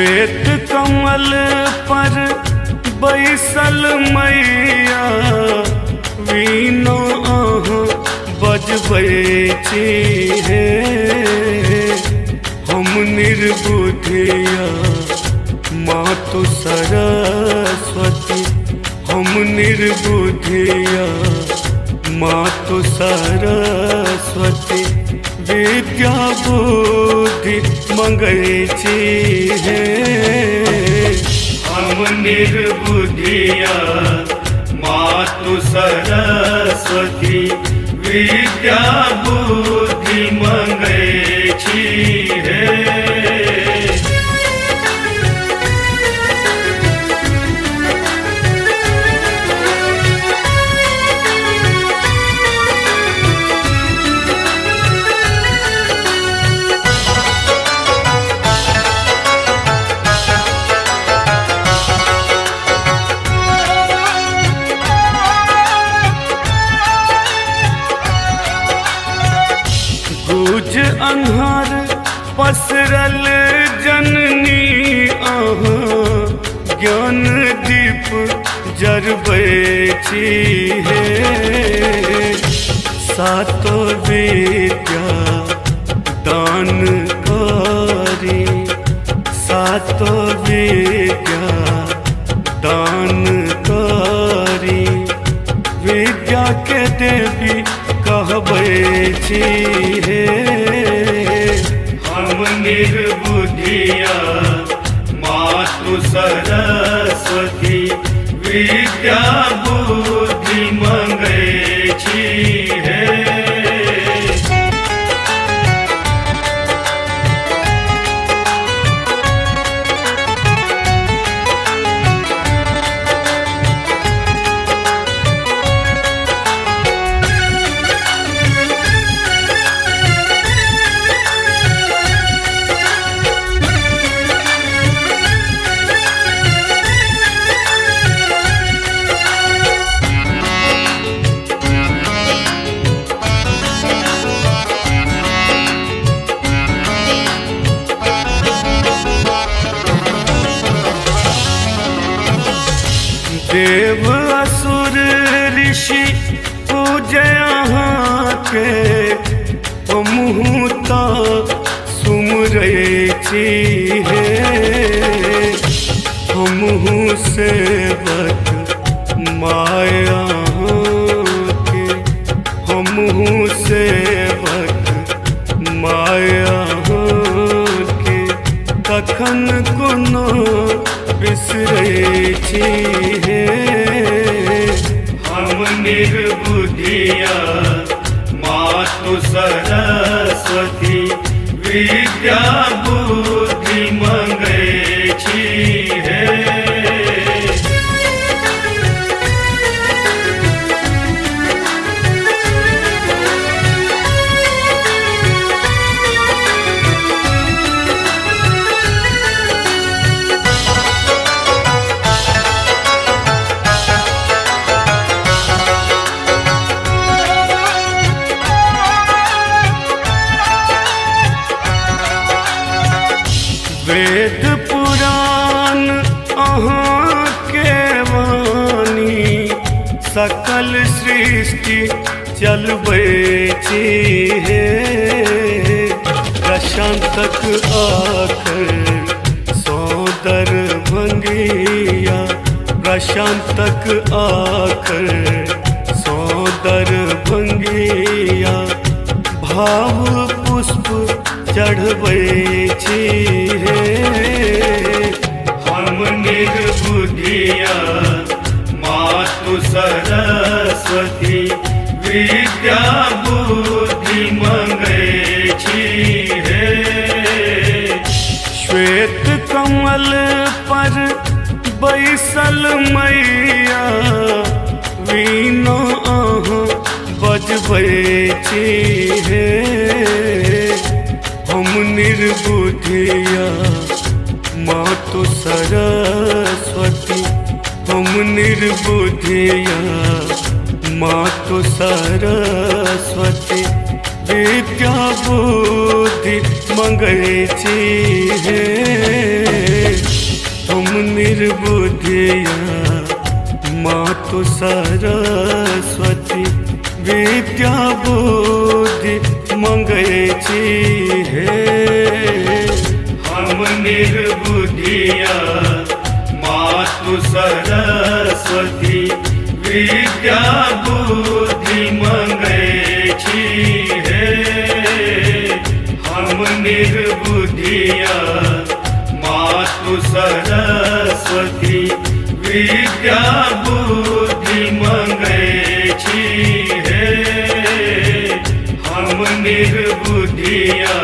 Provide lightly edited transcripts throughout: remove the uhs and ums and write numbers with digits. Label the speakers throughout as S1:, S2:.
S1: श्वेत कमल पर बैसल मैया वीणा अहाँ बजबै हे। हम निर्बुधिया मातु सरस्वती, हम निर्बुधिया मातु सरस्वती विद्या बुद्धि मंगै हे। हम निर्बुधिया मातु सरस्वती विद्या बुद्धि मंगै हे। गुज अन्हार पसरल जननी अहाँ ज्ञान दीप जरबै हे। सातो विद्या दान करी, सातो विद्या दान करी विद्या के देवी कहबै हे। हम निर्बुधिया मातु सरस्वती विद्या बुद्धि मंगै हे। देव असुर ऋषि पूजे अहाँ के, हमहूँ तऽ सुमरै हे। हमहूँ सेवक माया के, हमहूँ सेवक माया के तखन कोनो बिसरै हे। हम निर्बुधिया मातु सरस्वती विद्या बुद्धि मंगै हे। वेद पुराण अहाँ के वाणी सकल सृष्टि चलबै हे। प्रशांतक आखर सौदर भंगिया, प्रशांतक आखर सौदर भंगिया भाव पुष्प चढ़बै हे। हम निर्बुधिया मातु सरस्वती विद्या बुद्धि मंगै हे। श्वेत कमल पर बैसल मैया वीणा अहाँ बजबै हे। हम निर्बुधिया मातु सरस्वती, हम निर्बुधिया मातु सरस्वती विद्या बुद्धि मंगै छी हे तुम निर्बुद्धिया मातु सरस्वती विद्या बुद्धि मंगै छी हे हम निर्बुद्धिया मातु सरस्वती विद्या बुद्धि मंगै छी हे हम निर्बुद्धिया मातु सरस्वती विद्या बुद्धि मंगै छी हे हम निर्बुद्धिया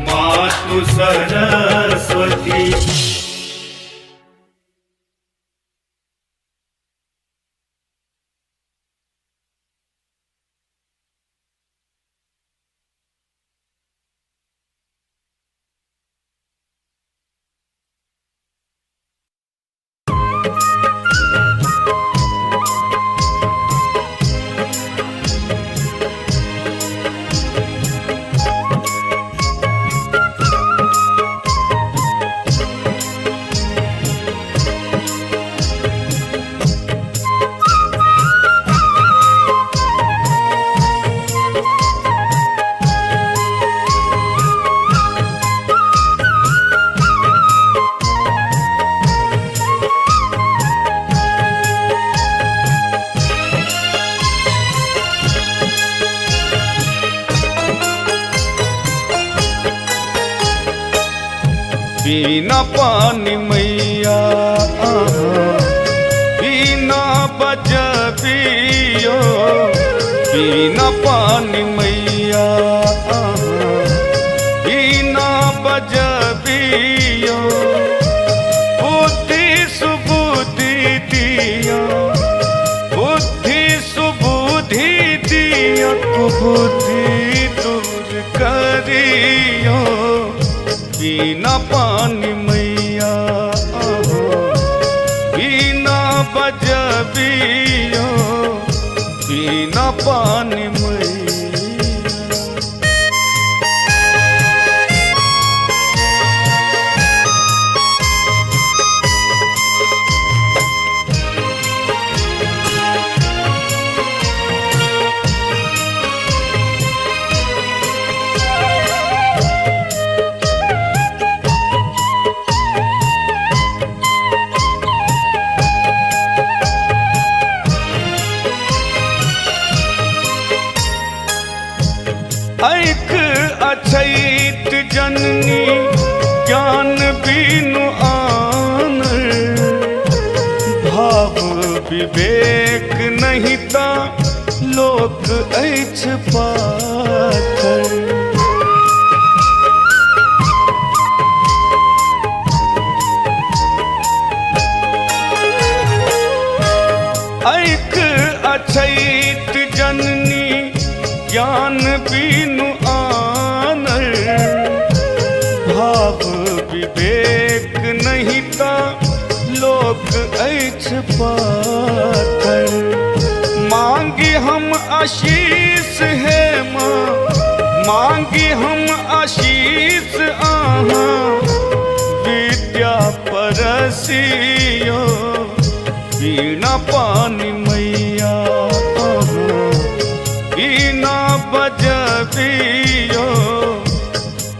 S1: मातु सरस्वती।
S2: बिना पानी मैया बिना बजबियो बिना पानी मैया बिना बजबियो बुद्धि सुबुद्धि दिया बुद्धि सुबुद्धि दिया कुबुद्धि दूर करियो बिना पानी मैया बिना बजबियो बिना पानी मैया। ऐक अछैत जननी ज्ञान बिनु आन भाव विवेक नहीं ता लोक अछि पाथर। ऐक अछैत जननी ज्ञान बिनु आनर भाव विवेक नहीं ता लोक अछि पाथर। मांगी हम आशीष है माँ मांगी हम आशीष आहा विद्या परसियो बिना पानी मैया बिना बजबियो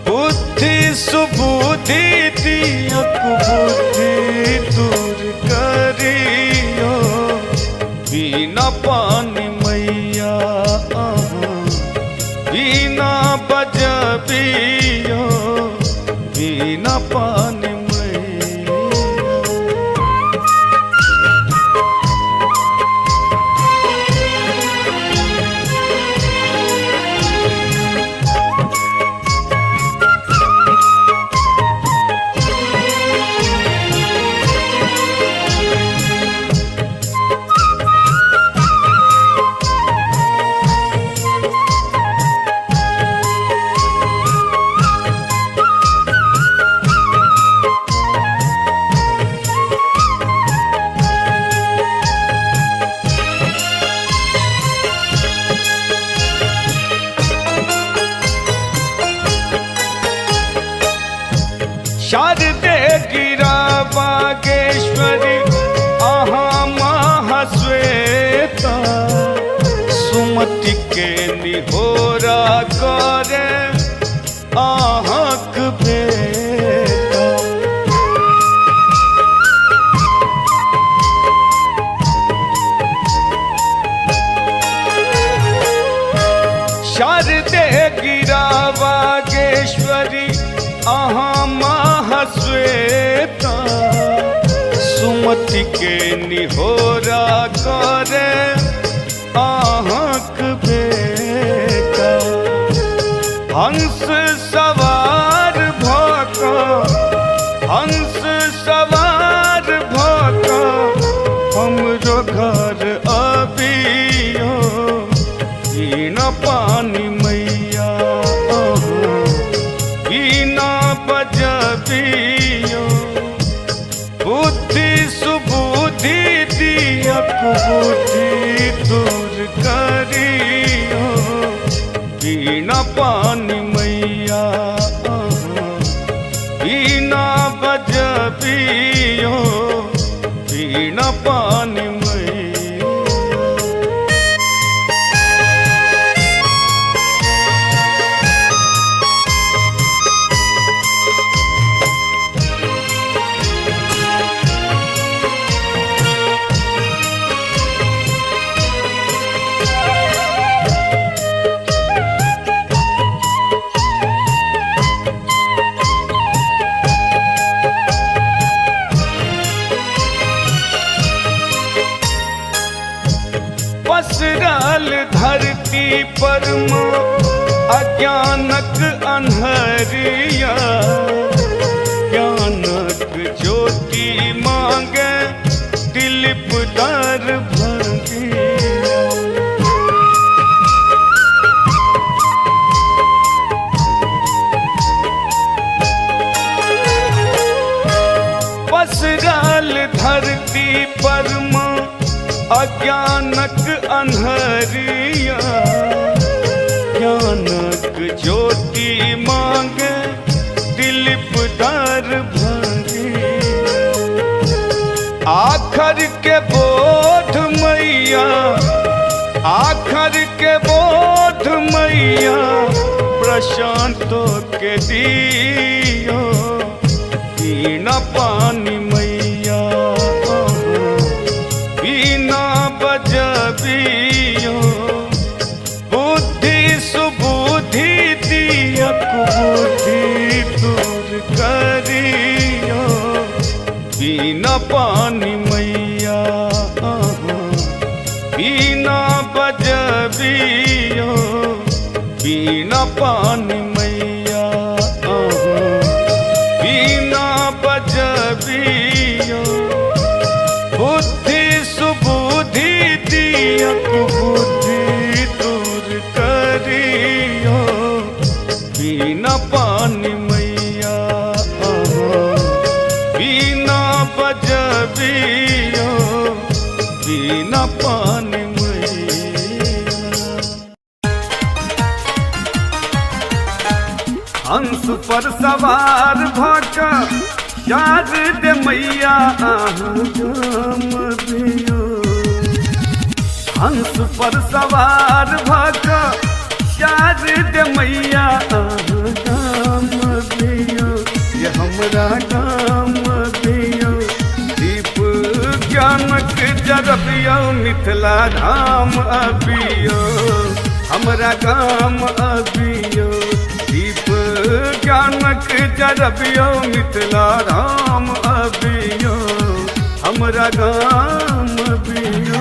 S2: बुद्धि सुबुद्धि दिया कुबुद्धि दूर करियो बिना पानी मैया बिना बजबियो बिना पानी मैया। बागेश्वरी आहा महाश्वेता सुमति के निहोरा करे आहक बेटा। शारदे गिरा बागेश्वरी आहा महाश्वेता सुमति के निहोरा करे आहक बेटा। हंस सवार भाका हंस सवार भाका हमरो घर अबियो बिना पानी मैया बिना बजबियो बुद्धि सुबुद्धि दिया कुबुद्धि दूर करियो बिना पानी मैया बिना बजबियो बिना पानी मैया। पसरल धरती पर अज्ञानक अन्हरिया ज्ञानक ज्योति मांगे दिलीप दर भंगिया। पसरल धरती पर अज्ञानक अन्हरिया ज्ञानक ज्योति मांगे दिलीप दर भंगिया। आखर के बोध मैया आखर के बोध मैया प्रशांतो के दियो बिना पानी मैया बिना बजबियो बुद्धि सुबुद्धि दिया कुबुद्धि दूर करियो बिना पानी मैया बिना बजबियो बिना पानी मैया बिना बजबियो बुद्धि सुबुद्धि दिया कुबुद्धि दूर करियो बिना पानी मैया बिना बजबियो बिना पानी मैया। हंस पर सवार भाका शारद मैया गाम दियो। हंस पर सवार भाका शारद मैया गाम दियो ये हमरा गाम दियो। दीप ज्ञानक जरबियो मिथिला धाम अबियो हमरा गाम अबियो। दीप ज्ञानक जरबियो मिथिला धाम अबियो हमरा गाम अबियो।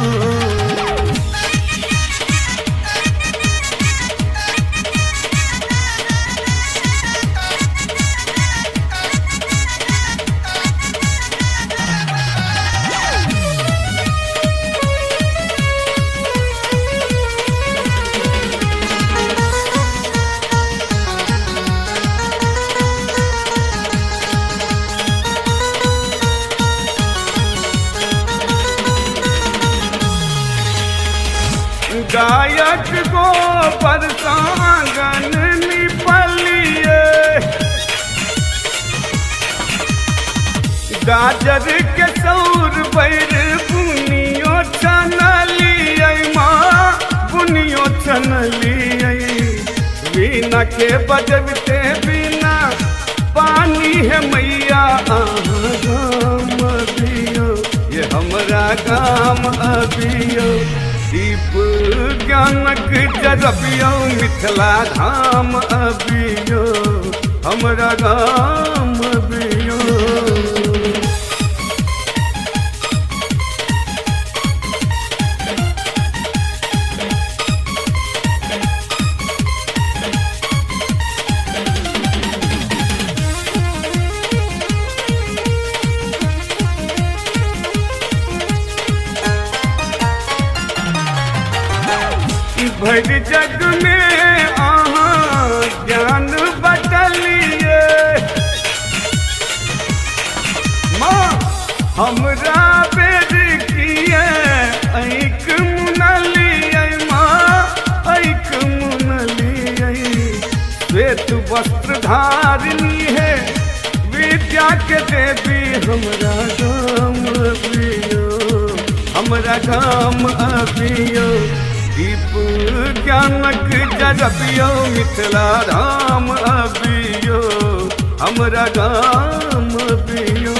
S2: गायक गोबर सांगन निपलिए गाजर के सौर बैर बुनियो छनलियै माँ बुनियो छनलियै बिना के बजबते बिना पानी है मैया अहाँ गाम अबियो ये हमरा गाम अबियो दीप ज्ञानक जरबियो मिथिला धाम अबियो हमरा गाम अबियो। भर जग में अहाँ ज्ञान बटलिए माँ हमरा बेर किए ऐक मुनलिए माँ ऐक मुनलिए श्वेत वस्त्र धारिणी है विद्या के देवी हमरा गाम अबियो हमरा गाम अबियो दीप ज्ञानक जरबियो मिथिला धाम अबियो हमरा गाम अबियो।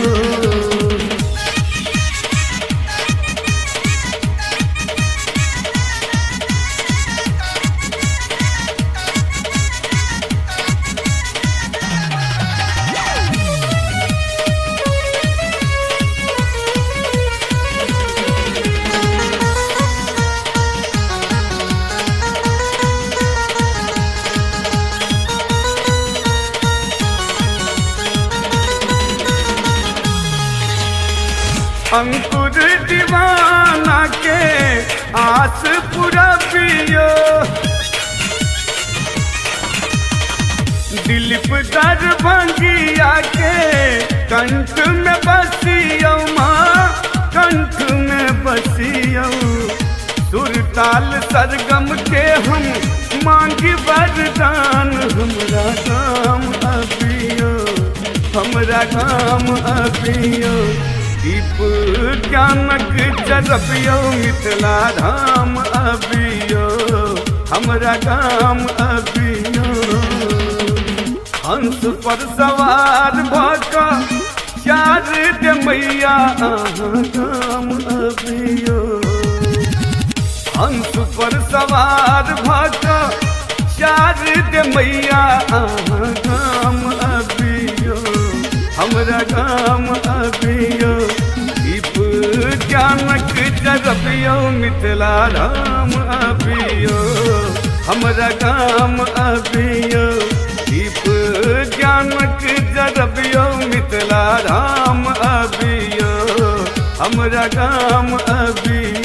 S2: अंकुर दीवाना के आस पुरबियो दिलीप दरभंगिया के कंठ में बसियो माँ कंठ में बसियो सुरताल सरगम के हम मांगी वरदान हमरा गाम अबियो हमरा गाम अबियो दीप ज्ञानक जरबियो मिथिला धाम अबियो हमरा गाम अबियो। हंस पर सवार भऽ शारद मैया अहाँ गाम अबियो हंस पर सवार भऽ शारद मैया अहाँ गाम अबियो हमरा गाम अबियो दीप ज्ञानक जरबियो मिथिला धाम अबियो हमरा गाम अबियो दीप ज्ञानक जरबियो मिथिला धाम अबियो हमरा गाम अबियो।